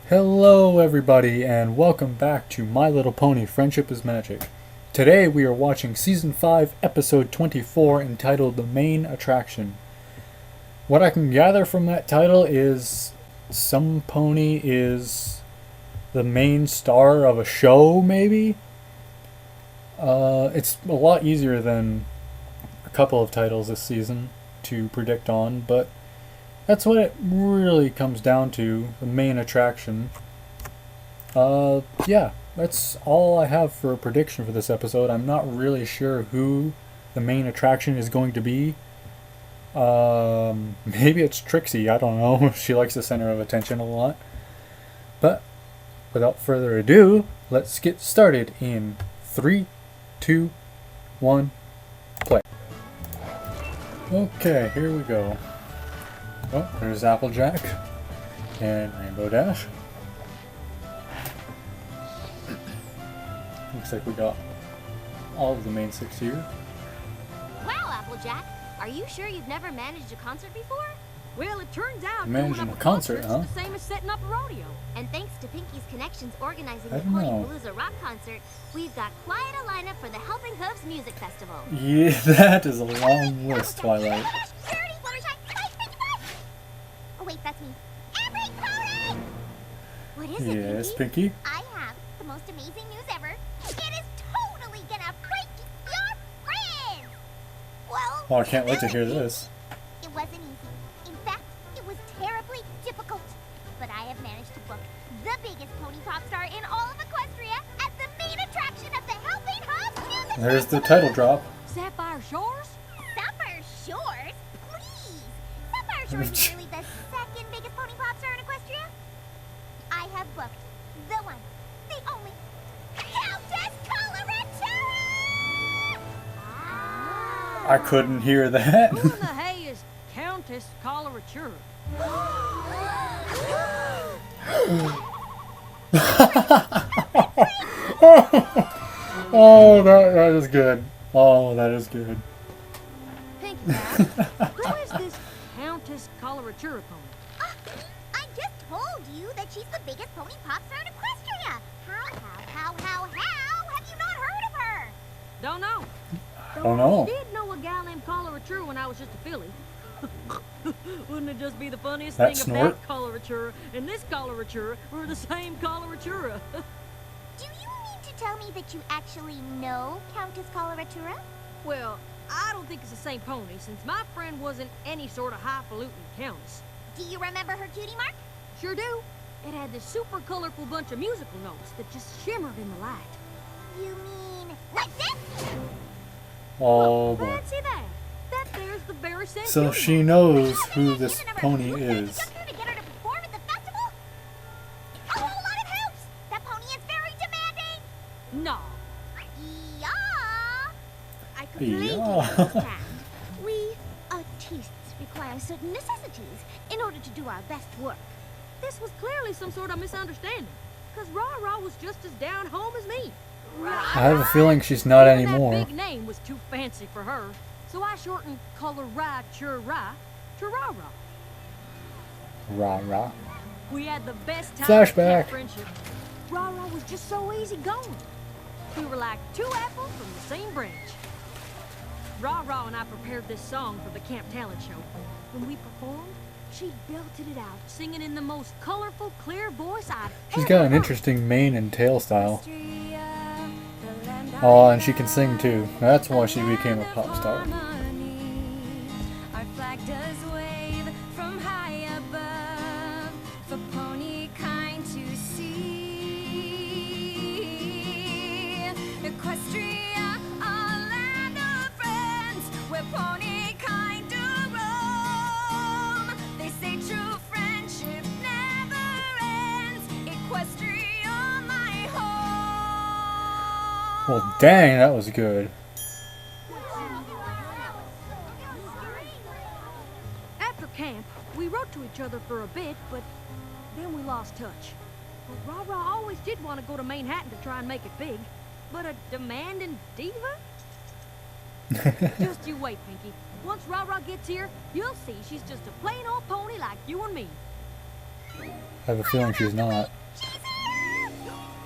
Hello everybody and welcome back to My Little Pony Friendship is Magic. Today we are watching Season 5 Episode 24 entitled The Main Attraction. What I can gather from that title is some pony is the main star of a show, maybe? It's a lot easier than a couple of titles this season to predict on, but that's what it really comes down to, the main attraction. Yeah, that's all I have for a prediction for this episode. I'm not really sure who the main attraction is going to be. Maybe it's Trixie, I don't know. She likes the center of attention a lot. But, without further ado, let's get started in 3, 2, 1, play. Okay, here we go. Oh, there's Applejack and Rainbow Dash. Looks like we got all of the main 6 here. Wow, Applejack, are you sure you've never managed a concert before? Well, it turns out managing a concert, huh? The same as setting up a rodeo. And thanks to Pinky's connections organizing I the don't Pony know. Palooza Rock Concert, we've got quite a lineup for the Helping Hooves Music Festival. Yeah, that is a long list, Twilight. Oh wait, that's me. Every pony! What is it, Yes, Pinky? Pinky. I have the most amazing news ever. It is totally gonna break your friends! Well, Oh, I can't wait to hear this. it wasn't easy. In fact, it was terribly difficult. But I have managed to book the biggest pony pop star in all of Equestria as the main attraction of the Helping Hooves Music There's the Festival. title drop. Sapphire Shores? Sapphire Shores? Please! Sapphire Shores is really the second biggest pony pop star in Equestria. I have booked the one, the only, Countess Coloratura! I couldn't hear that. Who in the hay is Countess Coloratura? Oh, that is good. Oh, that is good. Pinky, who is this Countess Coloratura pony? I just told you that she's the biggest pony pop star in Equestria. How have you not heard of her? Don't know. I don't know. I did know a gal named Coloratura when I was just a filly. Wouldn't it just be the funniest That thing snort? if that Coloratura and this Coloratura were the same Coloratura? Do you mean to tell me that you actually know Countess Coloratura? Well, I don't think it's the same pony, since my friend wasn't any sort of highfalutin countess. Do you remember her cutie mark? Sure do. It had this super colorful bunch of musical notes that just shimmered in the light. You mean like this? Oh boy. Fancy that. That there's the very same So cutie she mark. knows who You this remember pony who played the is. junker to get her to perform at the festival? A whole lot of hoops! That pony is very demanding! No. Yeah! I completely Yeah. understand. We, artists, require certain necessities in order to do our best work. This was clearly some sort of misunderstanding. Because Ra-Ra was just as down home as me. I have a feeling she's not Even anymore. That big name was too fancy for her. So I shortened Coloratura to Ra-Ra. Rah rah. We had the best time Flashback. of friendship. Ra-Ra was just so easy going. We were like two apples from the same branch. Ra-Ra and I prepared this song for the Camp Talent Show. When we performed, she belted it out, singing in the most colorful, clear voice I'd She's ever got an heard. interesting mane and tail style. Oh, and she can sing too. That's why she became a pop star. Our flag does wave from high above for pony kind to see. Equestria, our land of friends, where pony kind do roam. They say true friendship never ends. Equestria, my home. Well, dang, that was good. After camp, we wrote to each other for a bit, but then we lost touch. But Ra-Ra always did want to go to Manhattan to try and make it big. But a demanding diva? Just you wait, Pinky. Once Ra-Ra gets here, you'll see she's just a plain old pony like you and me. I have a feeling she's not.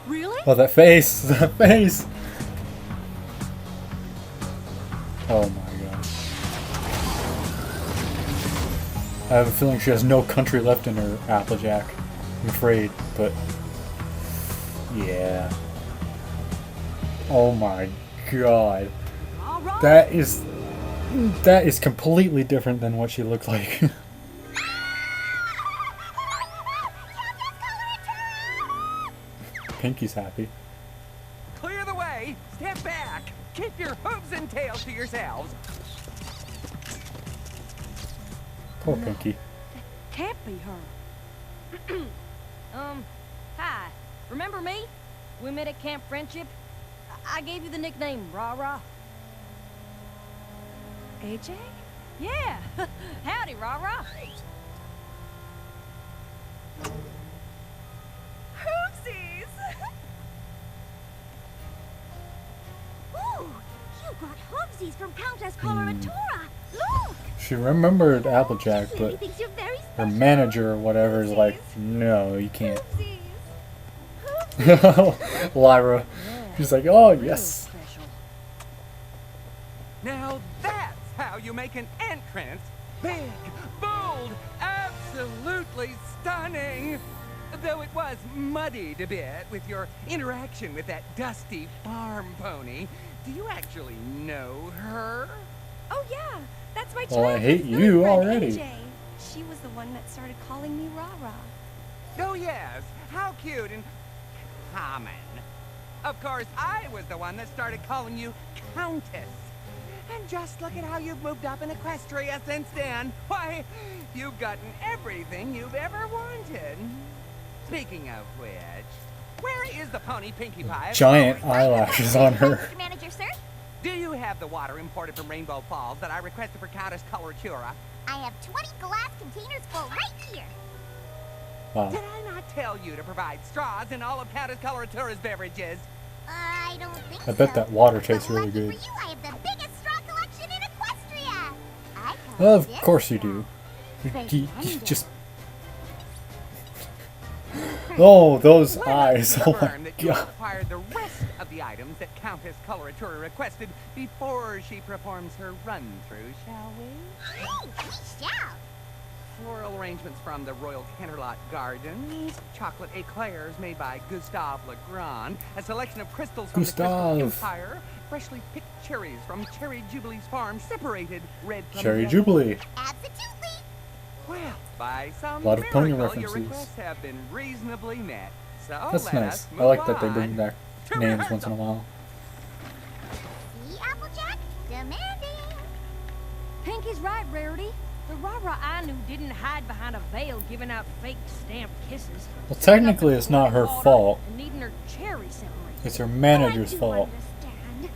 Really? Oh, that face! That face! Oh my god. I have a feeling she has no country left in her, Applejack. I'm afraid, but... yeah. Oh my god. All right. That is completely different than what she looked like. Pinky's happy. Clear the way! Step back! Keep your hooves and tails to yourselves! Poor Pinky. Can't be her. Hi. Remember me? We met at Camp Friendship. I gave you the nickname Rah-Rah. AJ? Yeah. Howdy, Rah-Rah. Hoopsies! Ooh, you brought Hoopsies from Countess Coloratura. Look! She remembered Applejack, He but thinks you're very her special. manager or whatever is like, no, you can't. Hoopsies. Lyra. She's like, oh, yes. Real special. Now that's how you make an entrance! Big, bold, absolutely stunning! Though it was muddied a bit with your interaction with that dusty farm pony. Do you actually know her? Oh yeah, that's my Well, I childhood hate food you friend, already. AJ. She was the one that started calling me Rah-Rah. Oh yes, how cute and common. Of course, I was the one that started calling you Countess. And just look at how you've moved up in Equestria since then. Why, you've gotten everything you've ever wanted. Speaking of which, where is the pony Pinkie Pie? Giant eyelashes on her. Mr. Manager, sir, Do you have the water imported from Rainbow Falls that I requested for Countess Coloratura? I have 20 glass containers full right here. Wow. Did I not tell you to provide straws in all of Countess Coloratura's beverages? I don't think so. I bet that water But tastes really lucky good. for you, I have the biggest straw collection in Equestria. I call Well, of this course you straw. do. Great He wonder. just... Oh, those Let eyes. us Oh my confirm that you god. acquired the rest of the items that Countess Coloratura requested before she performs her run-through, shall we? Oh, we shall. Floral arrangements from the Royal Canterlot Gardens, chocolate eclairs made by Gustave Legrand, a selection of crystals from the Gustave. Crystal Empire, freshly picked cherries from Cherry Jubilee's farm, separated red from Cherry yellow. Jubilee. Absolutely. Well, by some A lot of pony miracle, your references. requests have been reasonably met. So That's let nice. us I like move that they bring on back to names rehearsal. once in a while. See, Applejack? Demanding. Pinky's right, Rarity. The Rah-Rah I knew didn't hide behind a veil giving out fake stamped kisses. Well, technically, it's not her fault. And needing her cherry separated. It's her manager's I do fault. understand.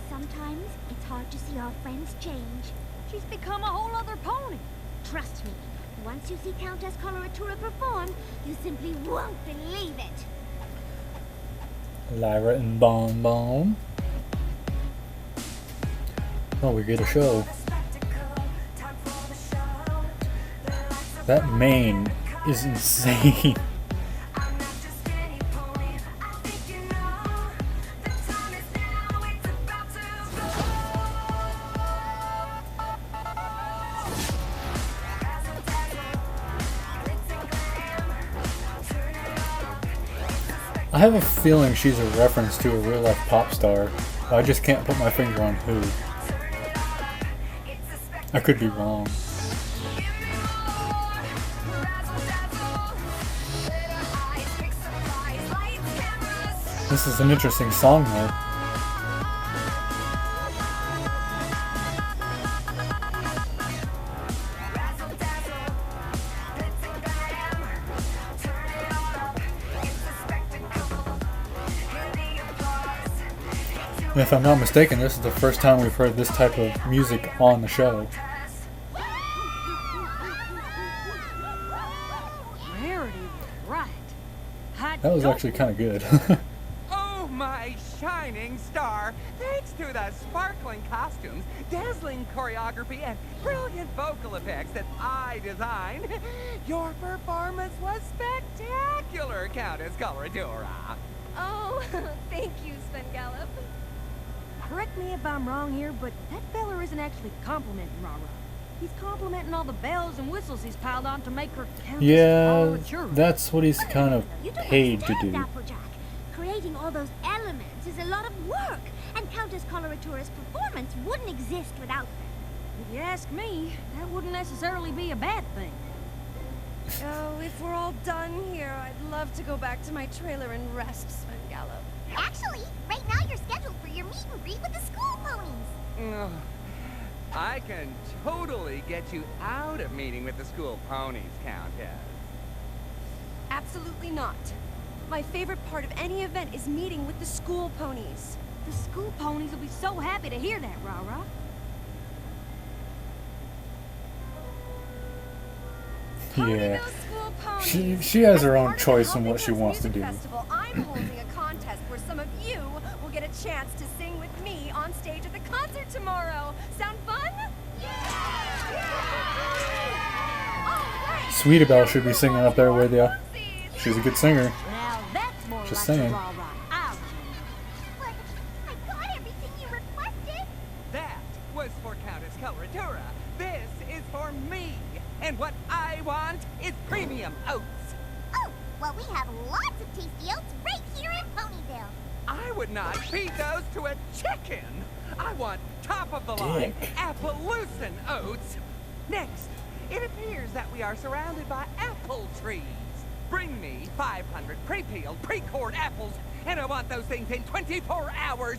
Sometimes it's hard to see our friends change. She's become a whole other pony. Trust me, once you see Countess Coloratura perform, you simply won't believe it. Lyra and Bon Bon. Oh, we get a show. That mane is insane. I have a feeling she's a reference to a real-life pop star, but I just can't put my finger on who. I could be wrong. This is an interesting song, though. And if I'm not mistaken, this is the first time we've heard this type of music on the show. Rarity was right. That was actually kind of good. Oh, my shining star! Thanks to the sparkling costumes, dazzling choreography, and brilliant vocal effects that I designed, your performance was spectacular! for Countess Coloradora. Oh, thank you, Sven Gallop. Correct me if I'm wrong here, but that feller isn't actually complimenting Rara. He's complimenting all the bells and whistles he's piled on to make her Countess Yeah, Coloradora. that's what he's kind of You don't paid to understand, do. Applejack. Creating all those elements is a lot of work, and Countess Coloratura's performance wouldn't exist without them. If you ask me, that wouldn't necessarily be a bad thing. Oh, if we're all done here, I'd love to go back to my trailer and rest, Sven Gallop. Actually, right now you're scheduled for your meet and greet with the school ponies. Ugh. I can totally get you out of meeting with the school ponies, Countess. Absolutely not. My favorite part of any event is meeting with the school ponies. The school ponies will be so happy to hear that, Rara. Pony Yeah. those school ponies. She has her As own part of choice the on what she Healthy wants to Music do. Festival, I'm holding a contest where some of you will get a chance to sing with me on stage at the concert tomorrow. Sound fun? Sweetie Belle should be singing up there with you. She's a good singer. Now that's more Just like saying. the Rara I But I got everything you requested. That was for Countess Coloradora. This is for me. And what I want is premium oats. Oh, well, we have lots of tasty oats right here in Ponyville. I would not feed those to a chicken. I want top of the line Dick. Appaloosin oats. Next, it appears that we are surrounded by apple trees. Bring me 500 pre-peeled, pre-cored apples, and I want those things in 24 hours.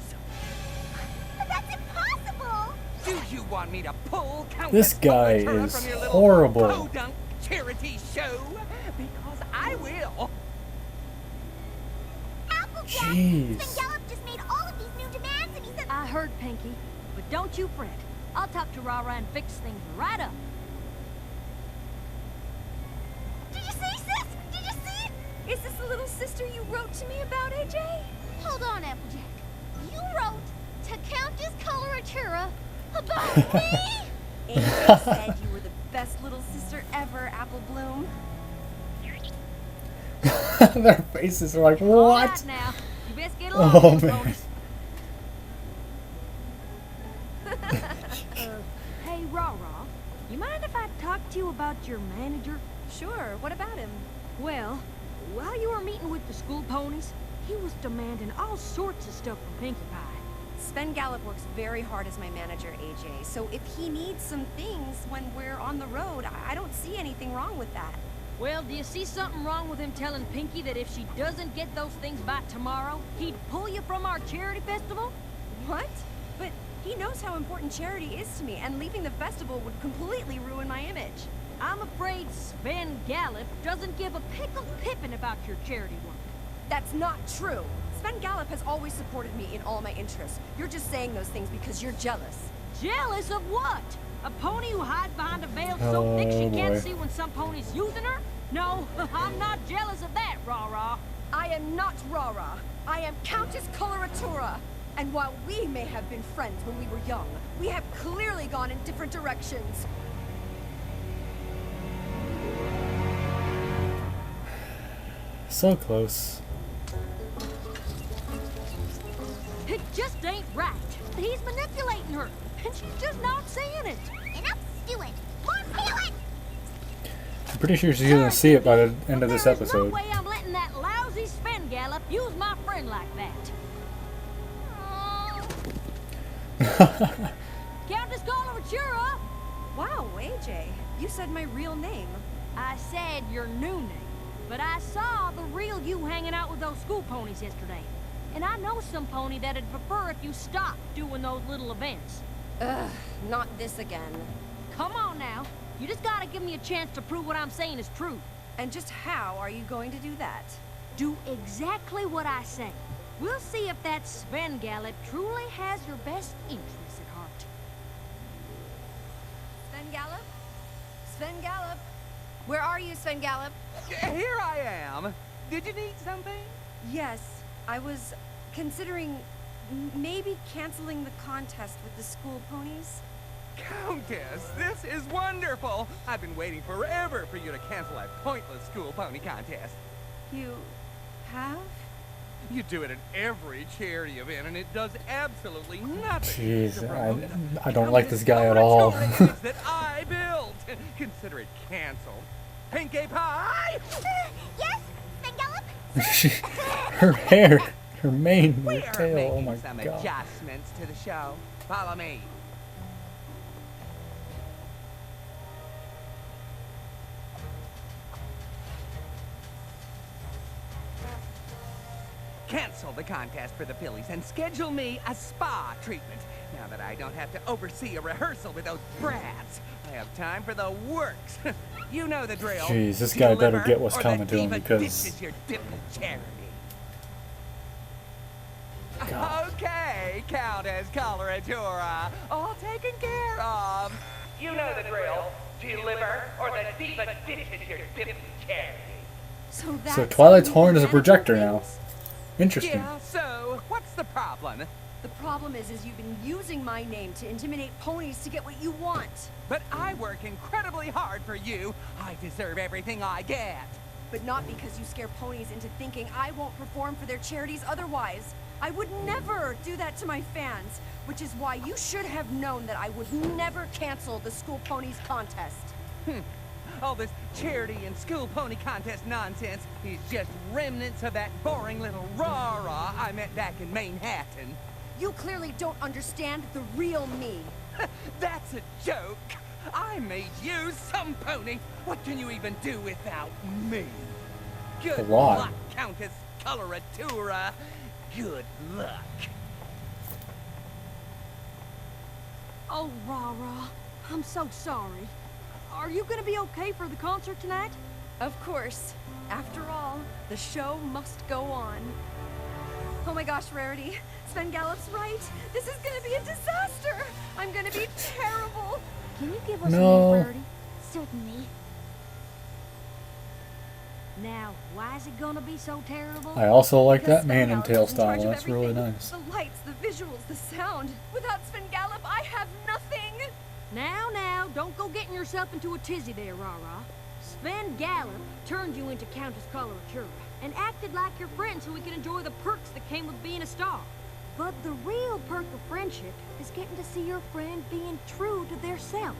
But that's impossible. Do you want me to pull Countess This guy Coloradora is from your little horrible. podunk charity show? Because I will. Applejack, Jeez. Sven Gallop just made all of these new demands, and he said... I heard, Pinky, but don't you fret. I'll talk to Rara and fix things right up. Did you see, sis? Did you see? Is this the little sister you wrote to me about, AJ? Hold on, Applejack. You wrote to Countess Coloratura about me? AJ said you were the best little sister ever, Apple Bloom. Their faces are like, All what? right now, you best get along, Oh, little man. ponies. Hey, Rara, you mind if I talk to you about your manager? Sure, what about him? Well, while you were meeting with the school ponies, he was demanding all sorts of stuff from Pinkie Pie. Sven Gallop works very hard as my manager, AJ, so if he needs some things when we're on the road, I don't see anything wrong with that. Well, do you see something wrong with him telling Pinkie that if she doesn't get those things by tomorrow, he'd pull you from our charity festival? What? But he knows how important charity is to me, and leaving the festival would completely ruin my image. I'm afraid Sven Gallop doesn't give a pickled pippin about your charity work. That's not true. Sven Gallop has always supported me in all my interests. You're just saying those things because you're jealous. Jealous of what? A pony who hides behind a veil so thick she Oh, can't boy. see when some pony's using her? No, I'm not jealous of that, Rara. I am not Rara. I am Countess Coloratura. And while we may have been friends when we were young, we have clearly gone in different directions. So close. It just ain't right. He's manipulating her, and she's just not seeing it. Enough stewing. More peeling. I'm pretty sure she's gonna see it by the end of this There is no episode. way I'm letting that lousy Sven Gallop use my friend like that. Countess Coloratura! Wow, AJ, you said my real name. I said your new name, but I saw the real you hanging out with those school ponies yesterday. And I know some pony that'd prefer if you stopped doing those little events. Ugh, not this again. Come on now. You just gotta give me a chance to prove what I'm saying is true. And just how are you going to do that? Do exactly what I say. We'll see if that Sven Gallop truly has your best interests at heart. Sven Gallop? Sven Gallop? Where are you, Sven Gallop? Here I am. Did you need something? Yes, I was considering maybe canceling the contest with the school ponies. Countess, this is wonderful. I've been waiting forever for you to cancel that pointless school pony contest. You have? You do it at every charity event, and it does absolutely nothing. Jeez, to promote I don't like this the guy at all. coloratura that I built. Consider it canceled. Pinkie Pie! Yes, Sven Gallop? Her hair, her mane, her We're tail, oh making my some god. adjustments to the show. Follow me. Cancel the contest for the fillies and schedule me a spa treatment. Now that I don't have to oversee a rehearsal with those brats, I have time for the works. You know the drill. Jeez, this guy better Deliver, get what's or the coming to him diva because- ditches your dimple charity. God. Okay, Countess Coloratura, all taken care of. You know the drill. Deliver, or the diva ditches your dimple charity. So that's So Twilight's how you horn is a manage projector now. things? Interesting. Yeah, so what's the problem? The problem is you've been using my name to intimidate ponies to get what you want. But I work incredibly hard for you. I deserve everything I get. But not because you scare ponies into thinking I won't perform for their charities otherwise. I would never do that to my fans, which is why you should have known that I would never cancel the School Ponies contest. All this charity and school pony contest nonsense is just remnants of that boring little rah-rah I met back in Manhattan. You clearly don't understand the real me. That's a joke. I made you some pony. What can you even do without me? Good A lot. luck, Countess Coloratura. Good luck. Oh, Rara, I'm so sorry. Are you gonna be okay for the concert tonight? Of course. After all, the show must go on. Oh my gosh, Rarity. Sven Gallop's right. This is gonna be a disaster. I'm gonna be terrible. Can you give us No. a name, Birdie? Certainly. Now, why is it gonna be so terrible? I also like Because that man Sven and Gallop tail is in charge style. of That's really everything. nice. The lights, the visuals, the sound. Without Sven Gallop, I have nothing. Now, don't go getting yourself into a tizzy there, Rara. Sven Gallop turned you into Countess Coloratura and acted like your friend so we could enjoy the perks that came with being a star. But the real perk of friendship is getting to see your friend being true to their self.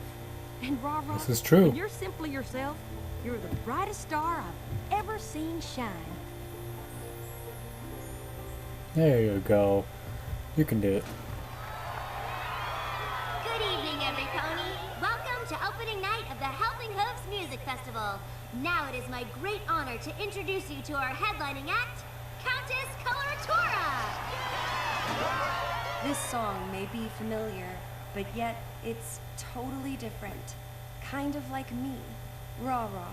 And Rara, This is true. when you're simply yourself, you're the brightest star I've ever seen shine. There you go. You can do it. Good evening, every pony. Welcome to opening night of the Helping Hooves Music Festival. Now it is my great honor to introduce you to our headlining act, Countess Coloratura. This song may be familiar, but yet it's totally different. Kind of like me, Rara.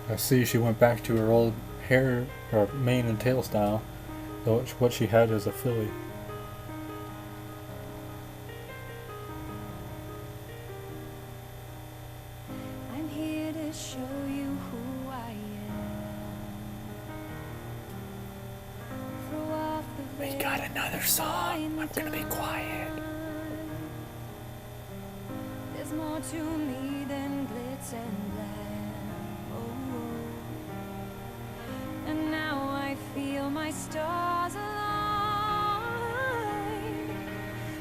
I see she went back to her old hair, or mane and tail style, though it's what she had as a filly. I'm here to show you who I am. Throw off the We got another song. I'm gonna be quiet. There's more to me than glitz and glam. Oh, and now I feel my stars align.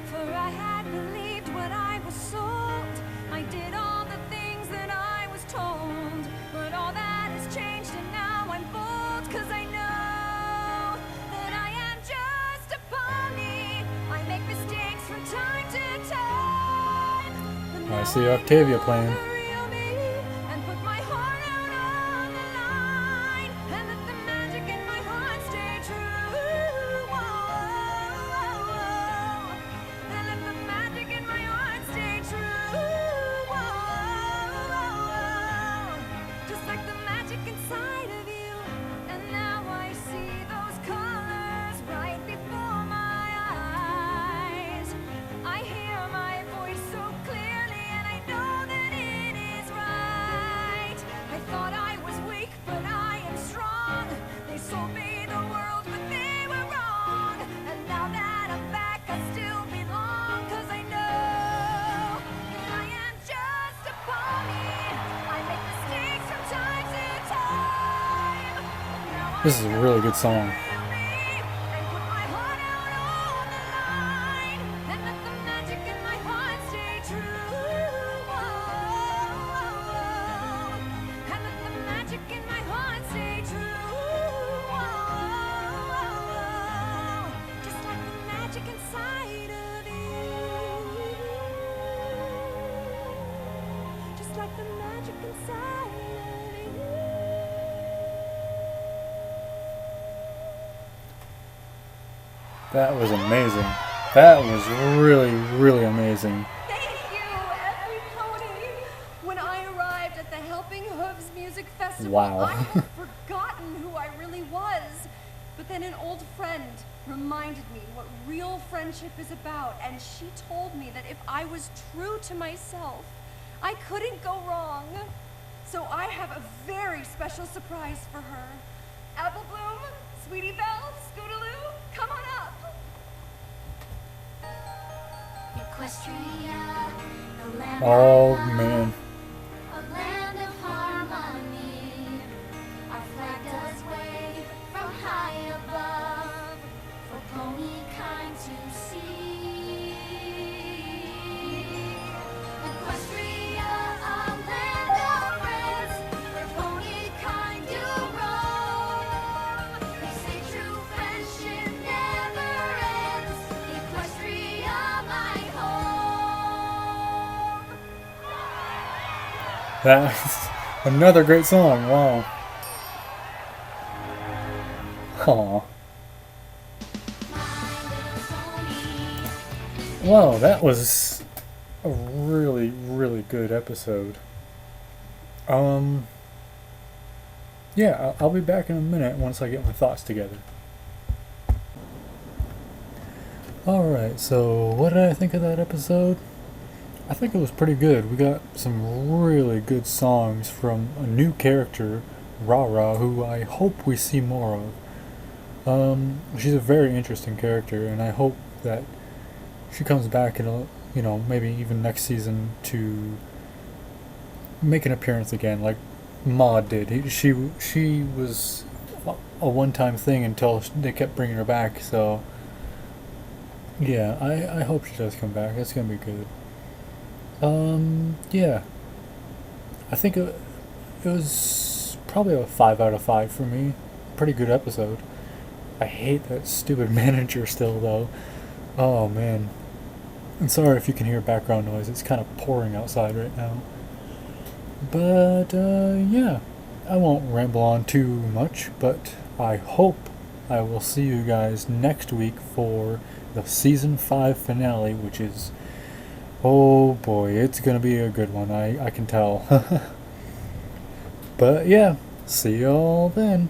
For I had believed what I was sold. I did all the things that I was told. But all that has changed and now I'm bold. 'Cause I know that I am just a pony. I make mistakes from time to time. But I now see Octavia know playing. the real me and put my heart out on the line. And let the magic in my heart stay true. Whoa. And let the magic in my heart stay true. Whoa. Just like the magic inside of you. And now I see those colors right before my eyes. I hear my voice so clearly, and I know that it This is a really good song. That was amazing. That was really, really amazing. Thank you, everybody! When I arrived at the Helping Hooves Music Festival, Wow. I had forgotten who I really was. But then an old friend reminded me what real friendship is about, and she told me that if I was true to myself, I couldn't go wrong. So I have a very special surprise for her. Apple Bloom, Sweetie Belle, Scootaloo, come on up. Equestria, the land Oh of love, man. a land of harmony. Our flag does wave from high above for pony kind to see. Equestria, a land of friends, where pony kind do roam. They say true friendship never ends. Equestria, my home. That's another great song. Wow. Aw. Wow, that was a really, really good episode. Yeah, I'll be back in a minute once I get my thoughts together. Alright, so what did I think of that episode? I think it was pretty good. We got some really good songs from a new character, Rara, who I hope we see more of. She's a very interesting character, and I hope that she comes back in maybe even next season to make an appearance again, like Maud did. She was a one-time thing until they kept bringing her back. So yeah, I hope she does come back. That's gonna be good. Yeah, I think it was probably a 5 out of 5 for me. Pretty good episode. I hate that stupid manager still though. Oh man. I'm sorry if you can hear background noise. It's kind of pouring outside right now. But yeah, I won't ramble on too much, but I hope I will see you guys next week for the season 5 finale, which is, oh boy, it's gonna be a good one. I can tell. But yeah, see y'all then.